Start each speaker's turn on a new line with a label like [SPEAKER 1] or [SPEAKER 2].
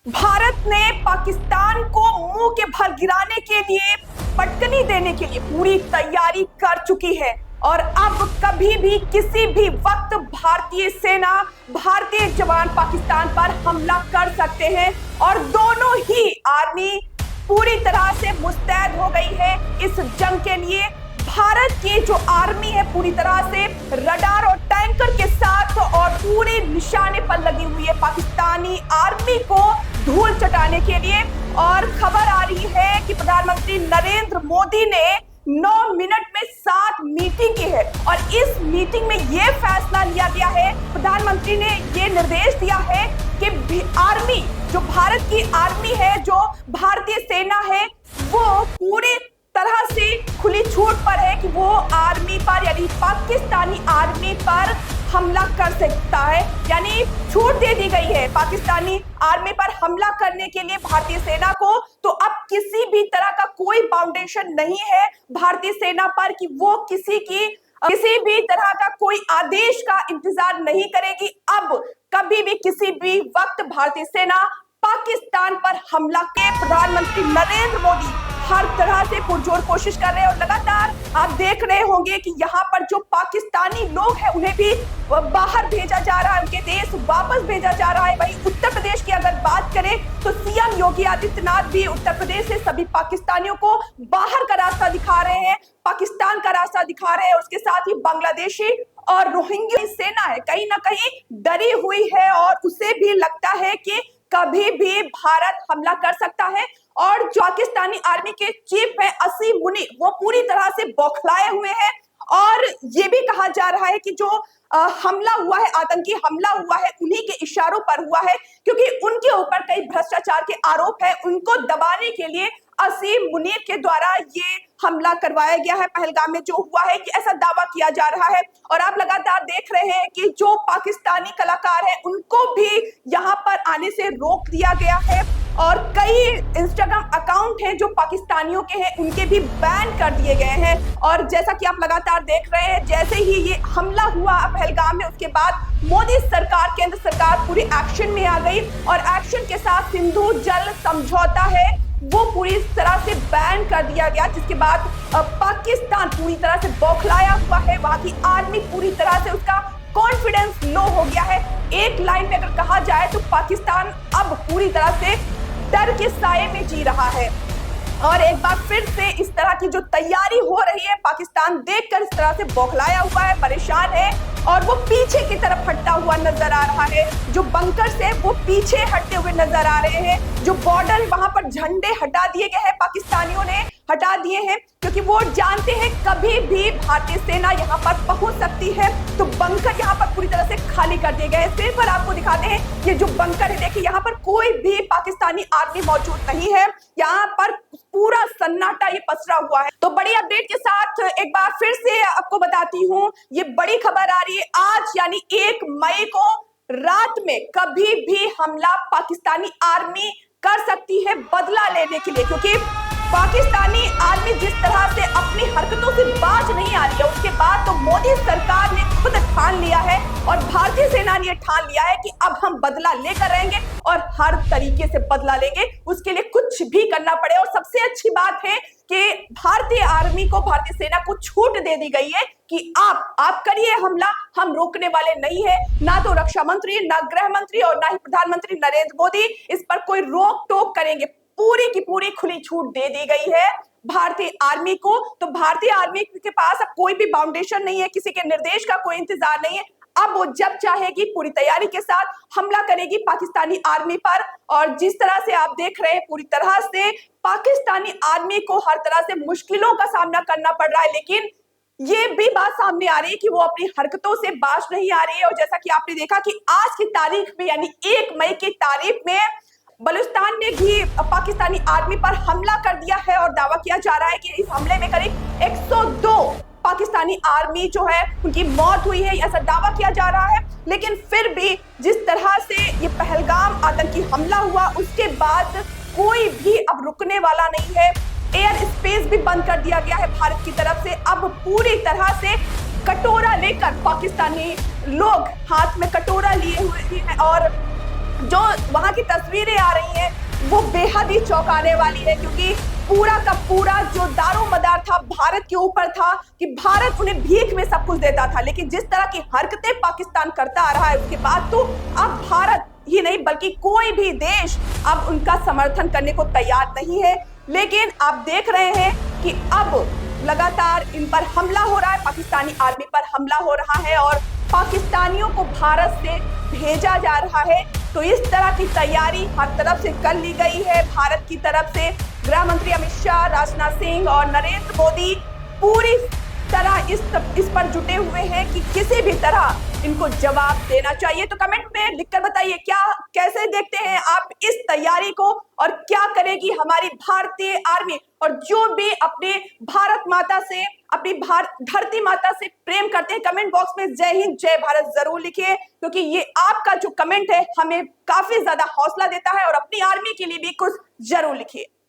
[SPEAKER 1] भारत ने पाकिस्तान को मुंह के भर गिराने के लिए, पटकनी देने के लिए पूरी तैयारी कर चुकी है और अब कभी भी किसी भी वक्त भारतीय सेना, भारतीय जवान पाकिस्तान पर हमला कर सकते हैं और दोनों ही आर्मी पूरी तरह से मुस्तैद हो गई है इस जंग के लिए। भारत की जो आर्मी है पूरी तरह से रडार और टैंकर के साथ और पूरे निशाने पर लगी हुई है पाकिस्तानी आर्मी को धूल चटाने के लिए। और खबर आ रही है कि प्रधानमंत्री नरेंद्र मोदी ने 9 मिनट में 7 मीटिंग की है और इस मीटिंग में यह फैसला लिया गया है, प्रधानमंत्री ने यह निर्देश दिया है कि आर्मी, जो भारत की आर्मी है, जो भारतीय सेना है, वो पूरी तरह से खुली छूट पर है कि वो आर्मी पर यानी पाकिस्तानी आर्मी पर हमला कर सकता है। यानी छूट दे दी गई है पाकिस्तानी आर्मी पर हमला करने के लिए भारतीय सेना को। तो अब किसी भी तरह का कोई बाउंडेशन नहीं है भारतीय सेना पर कि वो किसी भी तरह का कोई आदेश का इंतजार नहीं करेगी। अब कभी भी किसी भी वक्त भारतीय सेना पाकिस्तान पर हमला के प्रधानमंत्री नरेंद्र मोदी हर तरह से पुरजोर कोशिश कर रहे हैं और लगातार आप देख रहे होंगे कि यहाँ पर जो पाकिस्तानी लोग हैं उन्हें भी बाहर भेजा जा रहा है, उनके देश वापस भेजा जा रहा है। वहीं उत्तर प्रदेश की अगर बात करें तो सीएम योगी आदित्यनाथ भी उत्तर प्रदेश से सभी पाकिस्तानियों को बाहर का रास्ता दिखा रहे हैं, पाकिस्तान का रास्ता दिखा रहे हैं। उसके साथ ही बांग्लादेशी और रोहिंग्या सेना है कहीं ना कहीं डरी हुई है और उसे भी लगता है कि कभी भी भारत हमला कर सकता है। और जो पाकिस्तानी आर्मी के चीफ है असीम मुनीर, वो पूरी तरह से बौखलाए हुए हैं और ये भी कहा जा रहा है कि जो हमला हुआ है, आतंकी हमला हुआ है, उन्हीं के इशारों पर हुआ है क्योंकि उनके ऊपर कई भ्रष्टाचार के आरोप है। उनको दबाने के लिए असीम मुनीर के द्वारा ये हमला करवाया गया है पहलगाम में जो हुआ है, कि ऐसा दावा किया जा रहा है। और आप लगातार देख रहे हैं कि जो पाकिस्तानी कलाकार हैं उनको भी यहाँ पर आने से रोक दिया गया है और कई इंस्टाग्राम अकाउंट हैं जो पाकिस्तानियों के हैं उनके भी बैन कर दिए गए हैं। और जैसा कि आप लगातार देख रहे हैं, जैसे ही ये हमला हुआ पहलगाम में, उसके बाद मोदी सरकार, केंद्र सरकार पूरी एक्शन में आ गई और एक्शन के साथ सिंधु जल समझौता है वो पूरी तरह से बैन कर दिया गया, जिसके बाद पाकिस्तान पूरी तरह से बौखलाया हुआ है। वहां की आर्मी पूरी तरह से उसका कॉन्फिडेंस लो हो गया है। एक लाइन में अगर कहा जाए तो पाकिस्तान अब पूरी तरह से डर के साये में जी रहा है। और एक बार फिर से इस तरह की जो तैयारी हो रही है, पाकिस्तान देखकर इस तरह से बौखलाया हुआ है, परेशान है और वो पीछे की तरफ हटता हुआ नजर आ रहा है। जो बंकर से वो पीछे हटते हुए नजर आ रहे हैं। जो बॉर्डर वहां पर झंडे हटा दिए गए हैं, पाकिस्तानियों ने हटा दिए हैं क्योंकि वो जानते हैं कभी भी भारतीय सेना यहाँ पर पहुंच सकती है। तो बंकर यहाँ पर पूरी तरह से खाली कर दिए गए हैं। स्क्रीन पर आपको दिखाते हैं ये जो बंकर है, देखिए यहाँ पर कोई भी पाकिस्तानी आर्मी मौजूद नहीं है। यहाँ पर पूरा सन्नाटा ये पसरा हुआ है। तो बड़ी अपडेट के साथ एक बार फिर से आपको बताती हूँ, ये बड़ी खबर आ रही है आज यानी 1 मई को रात में कभी भी हमला पाकिस्तानी आर्मी कर सकती है बदला लेने के लिए, क्योंकि पाकिस्तानी आर्मी जिस तरह से अपनी हरकतों से बाज नहीं आ रही है, उसके बाद तो मोदी सरकार ने खुद ठान लिया है और भारतीय सेना ने ठान लिया है कि अब हम बदला लेकर रहेंगे और हर तरीके से बदला लेंगे, उसके लिए कुछ भी करना पड़े। और सबसे अच्छी बात है कि भारतीय आर्मी को, भारतीय सेना को छूट दे दी गई है कि आप करिए हमला, हम रोकने वाले नहीं है। ना तो रक्षा मंत्री, ना गृह मंत्री और ना ही प्रधानमंत्री नरेंद्र मोदी इस पर कोई रोक टोक करेंगे। पूरी की पूरी खुली छूट दे दी गई है भारतीय आर्मी को। तो भारतीय आर्मी के पास अब कोई भी बाउंडेशन नहीं है, किसी के निर्देश का कोई इंतजार नहीं है। अब वो जब चाहेगी पूरी तैयारी के साथ हमला करेगी पाकिस्तानी आर्मी पर। और जिस तरह से आप देख रहे हैं, पूरी तरह से पाकिस्तानी आर्मी को हर तरह से मुश्किलों का सामना करना पड़ रहा है, लेकिन ये भी बात सामने आ रही है कि वो अपनी हरकतों से बाज नहीं आ रही है। और जैसा कि आपने देखा कि आज की तारीख में यानी 1 मई की तारीख में बलूचिस्तान ने भी पाकिस्तानी आर्मी पर हमला कर दिया है और दावा किया जा रहा है कि इस हमले में करीब 102 पाकिस्तानी आर्मी जो है उनकी मौत हुई है, ऐसा दावा किया जा रहा है। लेकिन फिर भी जिस तरह से ये पहलगाम आतंकी हमला हुआ, उसके बाद कोई भी अब रुकने वाला नहीं है। एयर स्पेस भी बंद कर दिया गया है भारत की तरफ से। अब पूरी तरह से कटोरा लेकर पाकिस्तानी लोग हाथ में कटोरा लिए हुए हैं और जो वहां की तस्वीरें आ रही हैं वो बेहद ही चौंकाने वाली है, क्योंकि पूरा का पूरा जो दारोमदार था भारत के ऊपर था कि भारत उन्हें भीख में सब कुछ देता था। लेकिन जिस तरह की हरकतें पाकिस्तान करता आ रहा है उसके बाद तो अब भारत ही नहीं बल्कि कोई भी देश अब उनका समर्थन करने को तैयार नहीं है। लेकिन आप देख रहे हैं कि अब लगातार इन पर हमला हो रहा है, पाकिस्तानी आर्मी पर हमला हो रहा है और पाकिस्तानियों को भारत से भेजा जा रहा है। तो इस तरह की तैयारी हर तरफ से कर ली गई है भारत की तरफ से। गृह मंत्री अमित शाह, राजनाथ सिंह और नरेंद्र मोदी पूरी तरह इस पर जुटे हुए हैं कि किसी भी तरह इनको जवाब देना चाहिए। तो कमेंट में लिखकर बताइए क्या कैसे देखते हैं आप इस तैयारी को और क्या करेगी हमारी भारतीय आर्मी, और जो भी अपने भारत माता से, अपनी धरती माता से प्रेम करते हैं कमेंट बॉक्स में जय हिंद जय भारत जरूर लिखिए, क्योंकि ये आपका जो कमेंट है हमें काफी ज्यादा हौसला देता है। और अपनी आर्मी के लिए भी कुछ जरूर लिखिए।